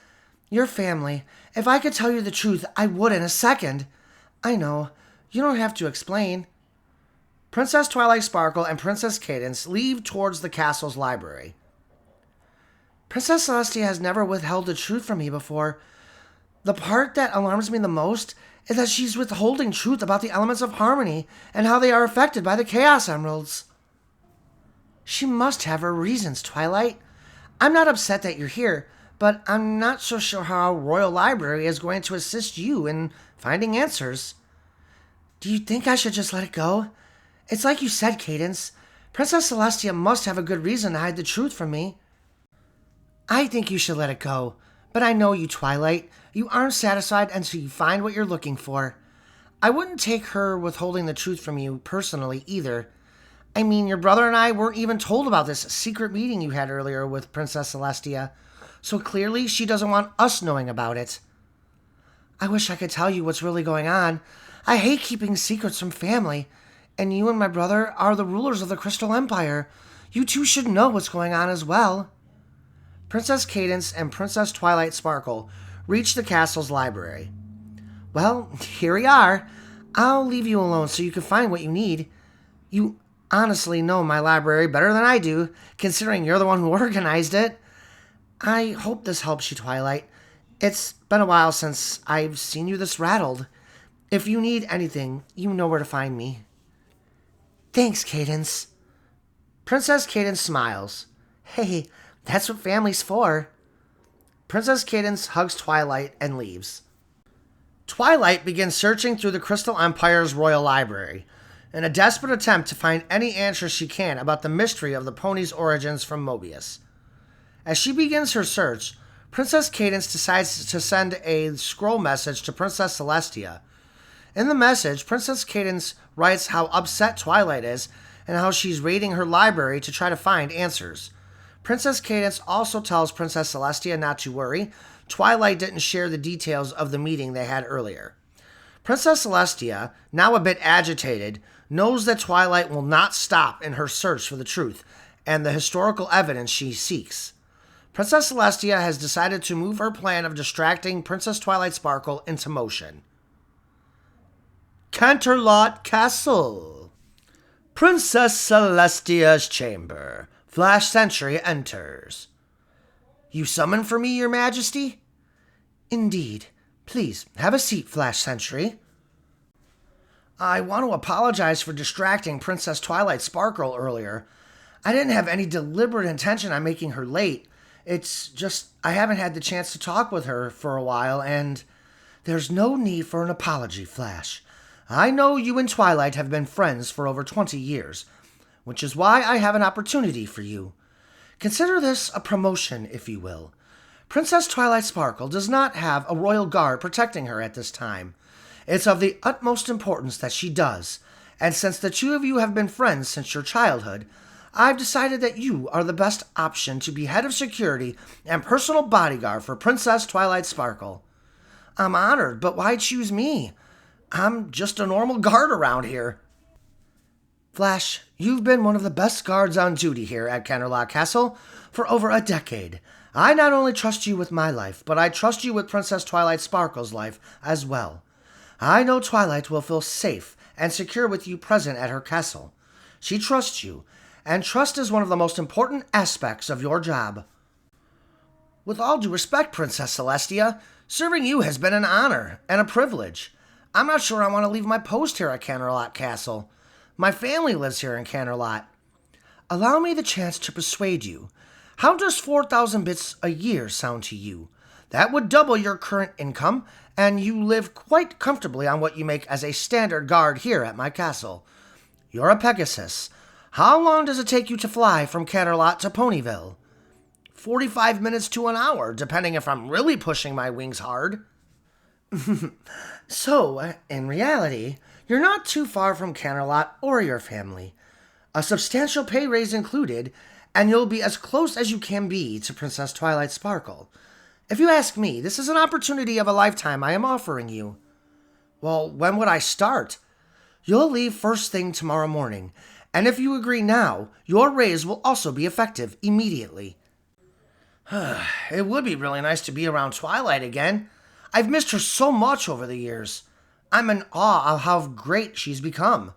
Your family. If I could tell you the truth, I would in a second. I know. You don't have to explain. Princess Twilight Sparkle and Princess Cadence leave towards the castle's library. Princess Celestia has never withheld the truth from me before. The part that alarms me the most is that she's withholding truth about the elements of harmony and how they are affected by the Chaos Emeralds. She must have her reasons, Twilight. I'm not upset that you're here, but I'm not so sure how Royal Library is going to assist you in finding answers. Do you think I should just let it go? It's like you said, Cadence. Princess Celestia must have a good reason to hide the truth from me. I think you should let it go. But I know you, Twilight. You aren't satisfied until you find what you're looking for. I wouldn't take her withholding the truth from you personally either. I mean, your brother and I weren't even told about this secret meeting you had earlier with Princess Celestia, so clearly she doesn't want us knowing about it. I wish I could tell you what's really going on. I hate keeping secrets from family, and you and my brother are the rulers of the Crystal Empire. You two should know what's going on as well. Princess Cadence and Princess Twilight Sparkle reach the castle's library. Well, here we are. I'll leave you alone so you can find what you need. You honestly know my library better than I do, considering you're the one who organized it. I hope this helps you, Twilight. It's been a while since I've seen you this rattled. If you need anything, you know where to find me. Thanks, Cadence. Princess Cadence smiles. Hey, that's what family's for. Princess Cadence hugs Twilight and leaves. Twilight begins searching through the Crystal Empire's Royal Library in a desperate attempt to find any answers she can about the mystery of the pony's origins from Mobius. As she begins her search, Princess Cadence decides to send a scroll message to Princess Celestia. In the message, Princess Cadence writes how upset Twilight is and how she's raiding her library to try to find answers. Princess Cadence also tells Princess Celestia not to worry. Twilight didn't share the details of the meeting they had earlier. Princess Celestia, now a bit agitated, knows that Twilight will not stop in her search for the truth and the historical evidence she seeks. Princess Celestia has decided to move her plan of distracting Princess Twilight Sparkle into motion. Canterlot Castle. Princess Celestia's chamber. Flash Sentry enters. You summoned for me, Your Majesty? Indeed. Please, have a seat, Flash Sentry. I want to apologize for distracting Princess Twilight Sparkle earlier. I didn't have any deliberate intention on making her late. It's just I haven't had the chance to talk with her for a while, and there's no need for an apology, Flash. I know you and Twilight have been friends for over 20 years, which is why I have an opportunity for you. Consider this a promotion, if you will. Princess Twilight Sparkle does not have a royal guard protecting her at this time. It's of the utmost importance that she does, and since the two of you have been friends since your childhood, I've decided that you are the best option to be head of security and personal bodyguard for Princess Twilight Sparkle. I'm honored, but why choose me? I'm just a normal guard around here. Flash, you've been one of the best guards on duty here at Canterlot Castle for over a decade. I not only trust you with my life, but I trust you with Princess Twilight Sparkle's life as well. I know Twilight will feel safe and secure with you present at her castle. She trusts you, and trust is one of the most important aspects of your job. With all due respect, Princess Celestia, serving you has been an honor and a privilege. I'm not sure I want to leave my post here at Canterlot Castle. My family lives here in Canterlot. Allow me the chance to persuade you. How does 4,000 bits a year sound to you? That would double your current income, and you live quite comfortably on what you make as a standard guard here at my castle. You're a Pegasus. How long does it take you to fly from Canterlot to Ponyville? 45 minutes to an hour, depending if I'm really pushing my wings hard. So, in reality, you're not too far from Canterlot or your family. A substantial pay raise included, and you'll be as close as you can be to Princess Twilight Sparkle. If you ask me, this is an opportunity of a lifetime I am offering you. Well, when would I start? You'll leave first thing tomorrow morning, and if you agree now, your raise will also be effective immediately. It would be really nice to be around Twilight again. I've missed her so much over the years. I'm in awe of how great she's become.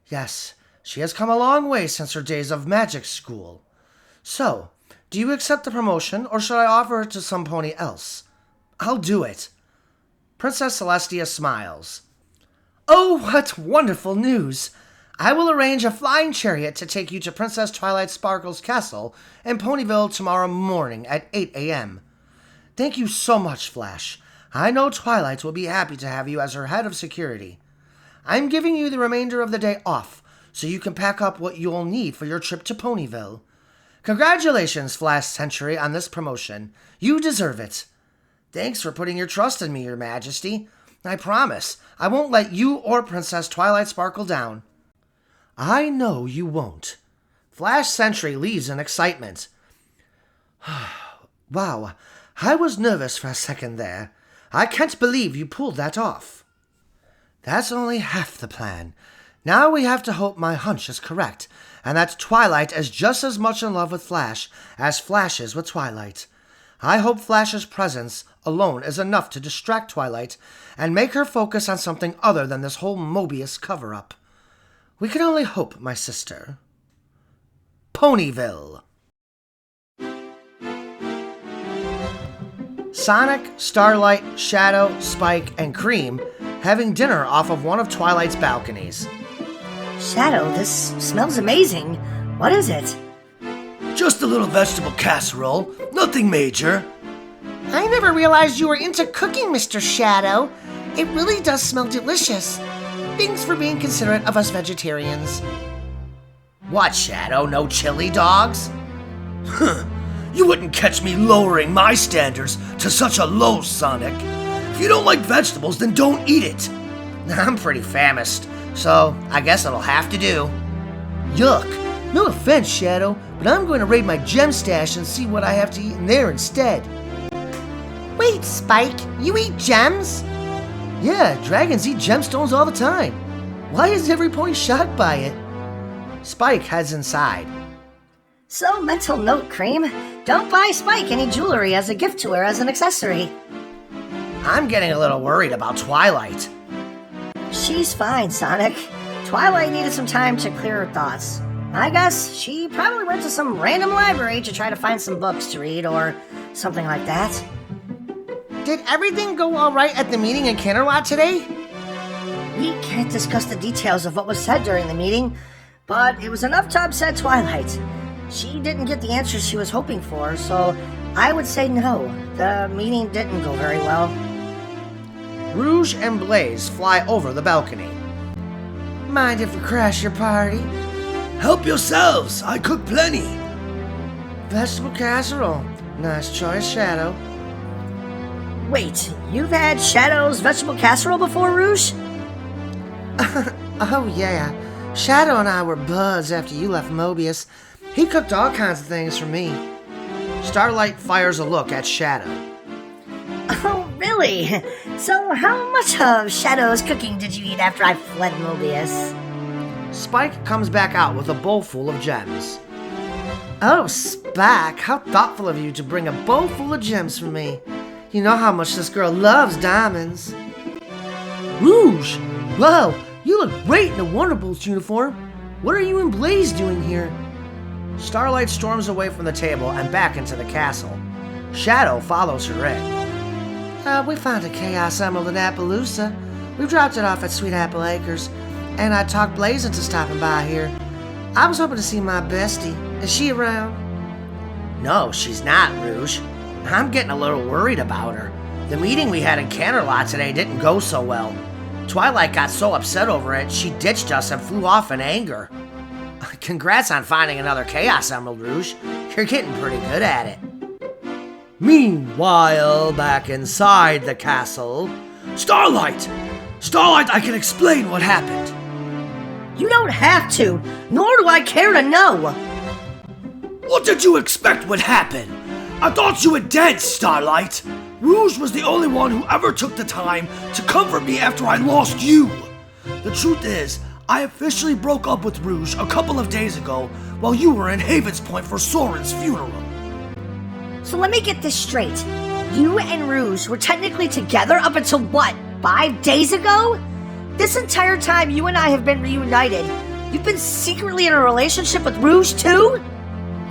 Yes, she has come a long way since her days of magic school. So, do you accept the promotion, or should I offer it to some pony else? I'll do it. Princess Celestia smiles. Oh, what wonderful news! I will arrange a flying chariot to take you to Princess Twilight Sparkle's castle in Ponyville tomorrow morning at 8 a.m. Thank you so much, Flash. I know Twilight will be happy to have you as her head of security. I'm giving you the remainder of the day off, so you can pack up what you'll need for your trip to Ponyville. Congratulations, Flash Century, on this promotion. You deserve it. Thanks for putting your trust in me, Your Majesty. I promise I won't let you or Princess Twilight Sparkle down. I know you won't. Flash Sentry leaves in excitement. Wow, I was nervous for a second there. I can't believe you pulled that off. That's only half the plan. Now we have to hope my hunch is correct, and that Twilight is just as much in love with Flash as Flash is with Twilight. I hope Flash's presence alone is enough to distract Twilight and make her focus on something other than this whole Mobius cover-up. We can only hope, my sister. Ponyville. Sonic, Starlight, Shadow, Spike, and Cream having dinner off of one of Twilight's balconies. Shadow, this smells amazing. What is it? Just a little vegetable casserole, nothing major. I never realized you were into cooking, Mr. Shadow. It really does smell delicious. Thanks for being considerate of us vegetarians. What, Shadow? No chili dogs? Huh. You wouldn't catch me lowering my standards to such a low, Sonic. If you don't like vegetables, then don't eat it. I'm pretty famished, so I guess it'll have to do. Yuck. No offense, Shadow, but I'm going to raid my gem stash and see what I have to eat in there instead. Wait, Spike, you eat gems? Yeah, dragons eat gemstones all the time. Why is every pony shocked by it? Spike heads inside. So, mental note, Cream. Don't buy Spike any jewelry as a gift to her as an accessory. I'm getting a little worried about Twilight. She's fine, Sonic. Twilight needed some time to clear her thoughts. I guess she probably went to some random library to try to find some books to read or something like that. Did everything go all right at the meeting in Canterlot today? We can't discuss the details of what was said during the meeting, but it was enough to upset Twilight. She didn't get the answers she was hoping for, so I would say no. The meeting didn't go very well. Rouge and Blaze fly over the balcony. Mind if we crash your party? Help yourselves, I cook plenty. Vegetable casserole. Nice choice, Shadow. Wait, you've had Shadow's vegetable casserole before, Rouge? Oh yeah. Shadow and I were buds after you left Mobius. He cooked all kinds of things for me. Starlight fires a look at Shadow. Oh, really? So how much of Shadow's cooking did you eat after I fled Mobius? Spike comes back out with a bowl full of gems. Oh, Spike, how thoughtful of you to bring a bowl full of gems for me. You know how much this girl loves diamonds. Rouge! Wow, you look great in a Wonderbolts uniform. What are you and Blaze doing here? Starlight storms away from the table and back into the castle. Shadow follows her in. We found a Chaos Emerald in Appaloosa. We dropped it off at Sweet Apple Acres, and I talked Blaze into stopping by here. I was hoping to see my bestie. Is she around? No, she's not, Rouge. I'm getting a little worried about her. The meeting we had in Canterlot today didn't go so well. Twilight got so upset over it, she ditched us and flew off in anger. Congrats on finding another Chaos Emerald, Rouge. You're getting pretty good at it. Meanwhile, back inside the castle... Starlight! Starlight, I can explain what happened. You don't have to, nor do I care to know. What did you expect would happen? I thought you were dead, Starlight. Rouge was the only one who ever took the time to comfort me after I lost you. The truth is, I officially broke up with Rouge a couple of days ago while you were in Havens Point for Soren's funeral. So let me get this straight. You and Rouge were technically together up until what, 5 days ago? This entire time you and I have been reunited. You've been secretly in a relationship with Rouge too?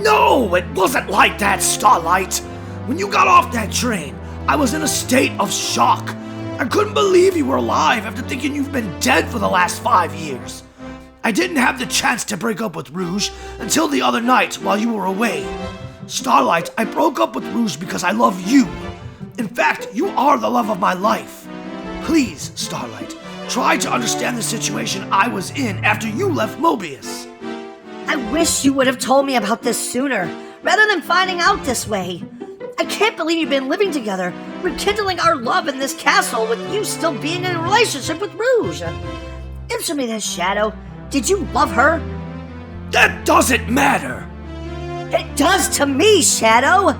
No, it wasn't like that, Starlight. When you got off that train, I was in a state of shock. I couldn't believe you were alive after thinking you've been dead for the last 5 years. I didn't have the chance to break up with Rouge until the other night while you were away. Starlight, I broke up with Rouge because I love you. In fact, you are the love of my life. Please, Starlight, try to understand the situation I was in after you left Mobius. I wish you would have told me about this sooner, rather than finding out this way. I can't believe you've been living together, rekindling our love in this castle with you still being in a relationship with Rouge. Answer me this, Shadow. Did you love her? That doesn't matter. It does to me, Shadow.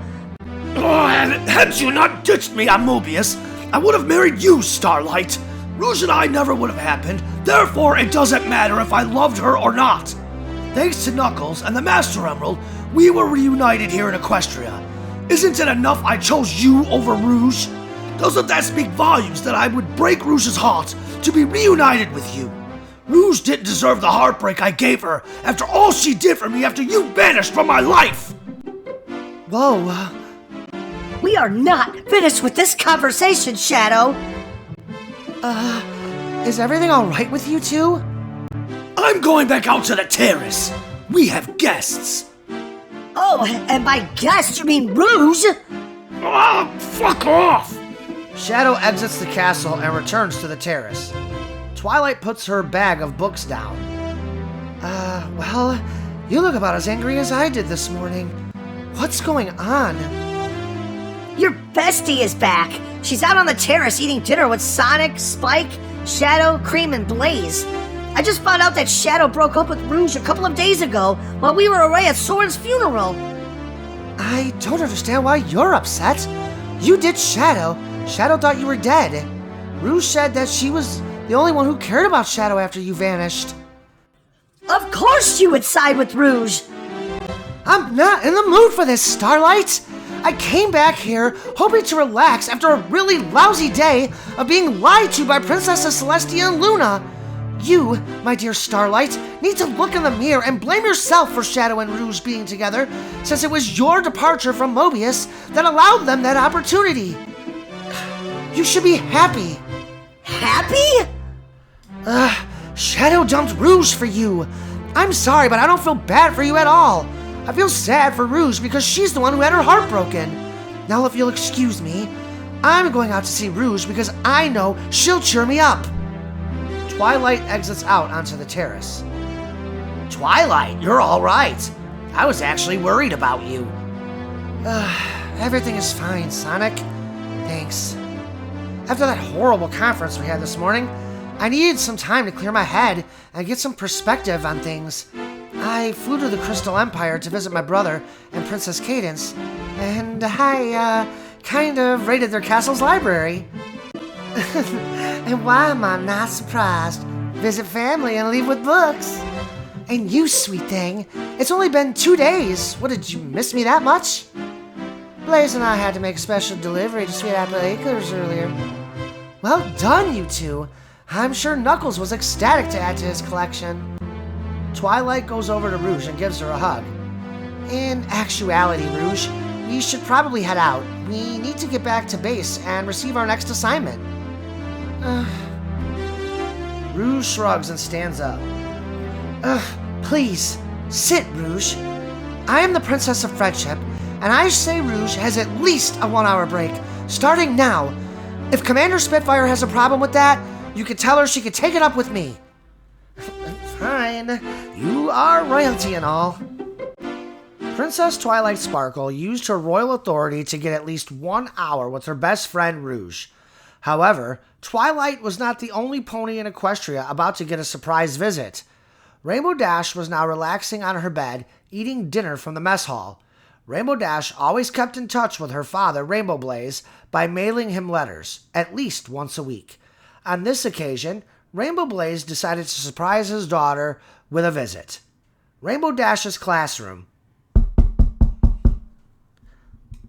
Oh, and had you not ditched me on Mobius, I would have married you, Starlight. Rouge and I never would have happened, therefore it doesn't matter if I loved her or not. Thanks to Knuckles and the Master Emerald, we were reunited here in Equestria. Isn't it enough I chose you over Rouge? Doesn't that speak volumes that I would break Rouge's heart to be reunited with you? Rouge didn't deserve the heartbreak I gave her after all she did for me after you vanished from my life! Whoa, We are not finished with this conversation, Shadow. is everything alright with you two? I'm going back out to the terrace. We have guests. Oh, and by guest you mean Rouge? Ah, fuck off! Shadow exits the castle and returns to the terrace. Twilight puts her bag of books down. Well, you look about as angry as I did this morning. What's going on? Your bestie is back. She's out on the terrace eating dinner with Sonic, Spike, Shadow, Cream, and Blaze. I just found out that Shadow broke up with Rouge a couple of days ago while we were away at Soren's funeral. I don't understand why you're upset. You did Shadow. Shadow thought you were dead. Rouge said that she was the only one who cared about Shadow after you vanished. Of course you would side with Rouge. I'm not in the mood for this, Starlight. I came back here hoping to relax after a really lousy day of being lied to by Princesses Celestia and Luna. You, my dear Starlight, need to look in the mirror and blame yourself for Shadow and Rouge being together, since it was your departure from Mobius that allowed them that opportunity. You should be happy. Happy? Shadow dumped Rouge for you. I'm sorry, but I don't feel bad for you at all. I feel sad for Rouge because she's the one who had her heart broken. Now, if you'll excuse me, I'm going out to see Rouge because I know she'll cheer me up. Twilight exits out onto the terrace. Twilight, you're all right. I was actually worried about you. Everything is fine, Sonic. Thanks. After that horrible conference we had this morning, I needed some time to clear my head and get some perspective on things. I flew to the Crystal Empire to visit my brother and Princess Cadence, and I, kind of raided their castle's library. And why am I not surprised? Visit family and leave with books. And you, sweet thing, it's only been 2 days. What, did you miss me that much? Blaze and I had to make a special delivery to Sweet Apple Acres earlier. Well done, you two. I'm sure Knuckles was ecstatic to add to his collection. Twilight goes over to Rouge and gives her a hug. In actuality, Rouge, we should probably head out. We need to get back to base and receive our next assignment. Rouge shrugs and stands up. Please, sit, Rouge. I am the Princess of Friendship, and I say Rouge has at least a 1-hour break, starting now. If Commander Spitfire has a problem with that, you can tell her she can take it up with me. Fine. You are royalty and all. Princess Twilight Sparkle used her royal authority to get at least 1 hour with her best friend Rouge. However, Twilight was not the only pony in Equestria about to get a surprise visit. Rainbow Dash was now relaxing on her bed, eating dinner from the mess hall. Rainbow Dash always kept in touch with her father, Rainbow Blaze, by mailing him letters, at least once a week. On this occasion, Rainbow Blaze decided to surprise his daughter with a visit. Rainbow Dash's classroom.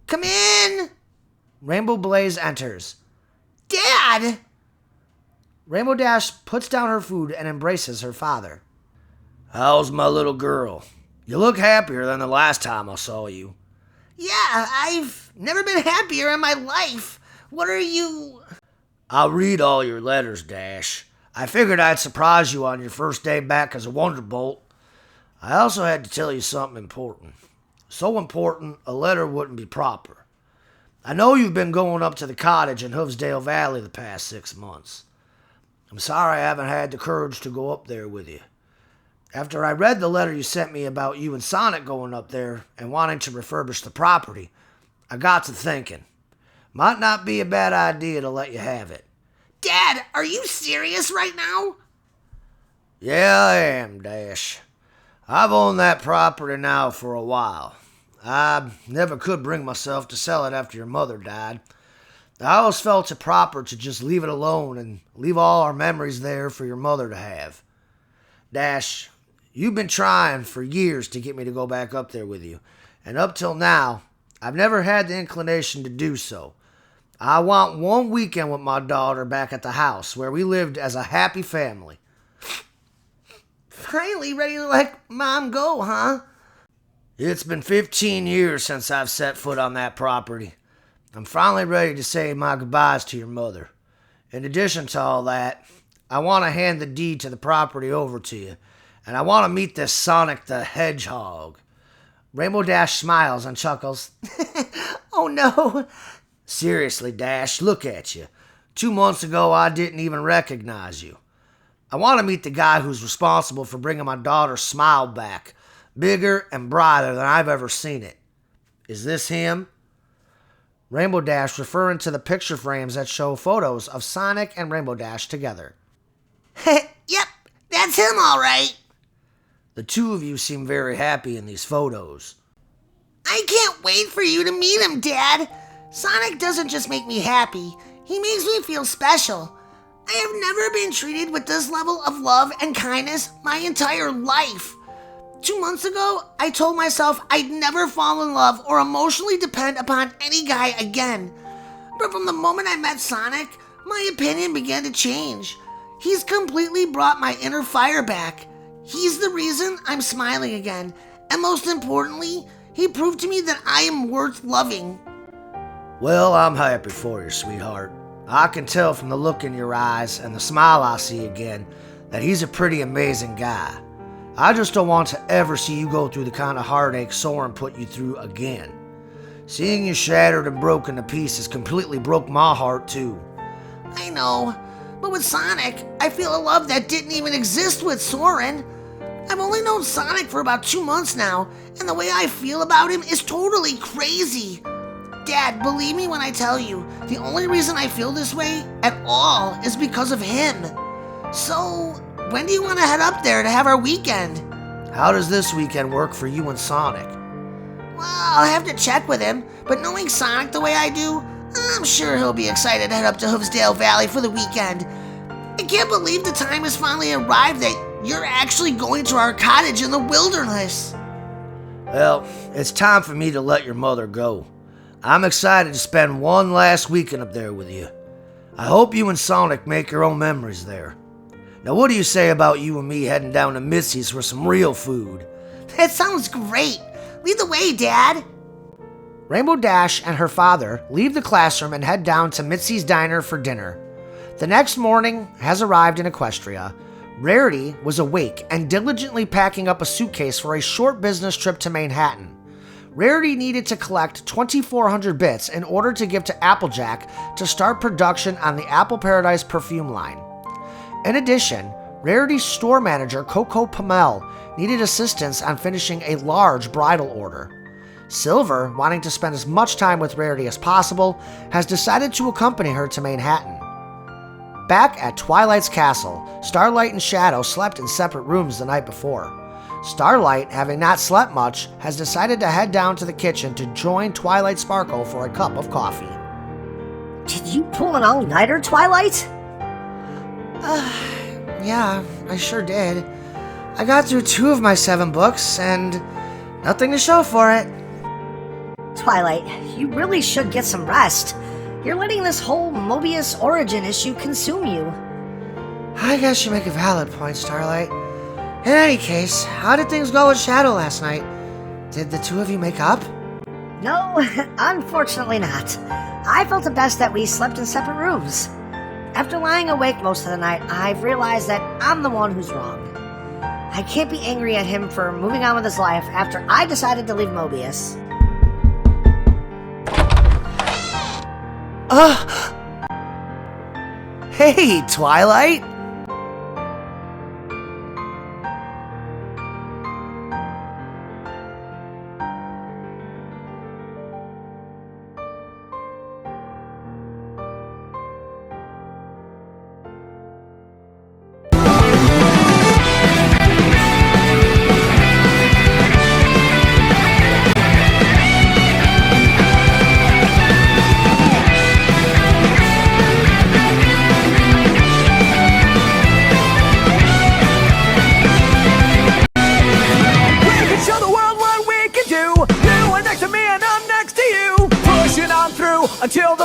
Come in! Rainbow Blaze enters. Dad! Rainbow Dash puts down her food and embraces her father. How's my little girl? You look happier than the last time I saw you. Yeah, I've never been happier in my life. What are you... I'll read all your letters, Dash. I figured I'd surprise you on your first day back as a Wonderbolt. I also had to tell you something important. So important, a letter wouldn't be proper. I know you've been going up to the cottage in Hoofsdale Valley the past 6 months. I'm sorry I haven't had the courage to go up there with you. After I read the letter you sent me about you and Sonic going up there and wanting to refurbish the property, I got to thinking, might not be a bad idea to let you have it. Dad, are you serious right now? Yeah, I am, Dash. I've owned that property now for a while. I never could bring myself to sell it after your mother died. I always felt it proper to just leave it alone and leave all our memories there for your mother to have. Dash, you've been trying for years to get me to go back up there with you, and up till now, I've never had the inclination to do so. I want one weekend with my daughter back at the house where we lived as a happy family. Finally ready to let Mom go, huh? It's been 15 years since I've set foot on that property. I'm finally ready to say my goodbyes to your mother. In addition to all that, I want to hand the deed to the property over to you, and I want to meet this Sonic the Hedgehog. Rainbow Dash smiles and chuckles. Oh no. Seriously, Dash, look at you. 2 months ago, I didn't even recognize you. I want to meet the guy who's responsible for bringing my daughter's smile back, bigger and brighter than I've ever seen it. Is this him? Rainbow Dash referring to the picture frames that show photos of Sonic and Rainbow Dash together. Yep, that's him all right. The two of you seem very happy in these photos. I can't wait for you to meet him, Dad. Sonic doesn't just make me happy, he makes me feel special. I have never been treated with this level of love and kindness my entire life. 2 months ago, I told myself I'd never fall in love or emotionally depend upon any guy again. But from the moment I met Sonic, my opinion began to change. He's completely brought my inner fire back. He's the reason I'm smiling again. And most importantly, he proved to me that I am worth loving. Well, I'm happy for you, sweetheart. I can tell from the look in your eyes and the smile I see again that he's a pretty amazing guy. I just don't want to ever see you go through the kind of heartache Soren put you through again. Seeing you shattered and broken to pieces completely broke my heart too. I know, but with Sonic, I feel a love that didn't even exist with Soren. I've only known Sonic for about 2 months now, and the way I feel about him is totally crazy. Dad, believe me when I tell you, the only reason I feel this way at all is because of him. So, when do you want to head up there to have our weekend? How does this weekend work for you and Sonic? Well, I'll have to check with him, but knowing Sonic the way I do, I'm sure he'll be excited to head up to Hoofsdale Valley for the weekend. I can't believe the time has finally arrived that you're actually going to our cottage in the wilderness. Well, it's time for me to let your mother go. I'm excited to spend one last weekend up there with you. I hope you and Sonic make your own memories there. Now, what do you say about you and me heading down to Mitzi's for some real food? That sounds great. Lead the way, Dad. Rainbow Dash and her father leave the classroom and head down to Mitzi's diner for dinner. The next morning has arrived in Equestria. Rarity was awake and diligently packing up a suitcase for a short business trip to Manhattan. Rarity needed to collect 2,400 bits in order to give to Applejack to start production on the Apple Paradise perfume line. In addition, Rarity's store manager, Coco Pamel, needed assistance on finishing a large bridal order. Silver, wanting to spend as much time with Rarity as possible, has decided to accompany her to Manhattan. Back at Twilight's castle, Starlight and Shadow slept in separate rooms the night before. Starlight, having not slept much, has decided to head down to the kitchen to join Twilight Sparkle for a cup of coffee. Did you pull an all-nighter, Twilight? Yeah, I sure did. I got through 2 of my 7 books, and nothing to show for it. Twilight, you really should get some rest. You're letting this whole Mobius origin issue consume you. I guess you make a valid point, Starlight. In any case, how did things go with Shadow last night? Did the 2 of you make up? No, unfortunately not. I felt it best that we slept in separate rooms. After lying awake most of the night, I've realized that I'm the one who's wrong. I can't be angry at him for moving on with his life after I decided to leave Mobius. Hey, Twilight! until the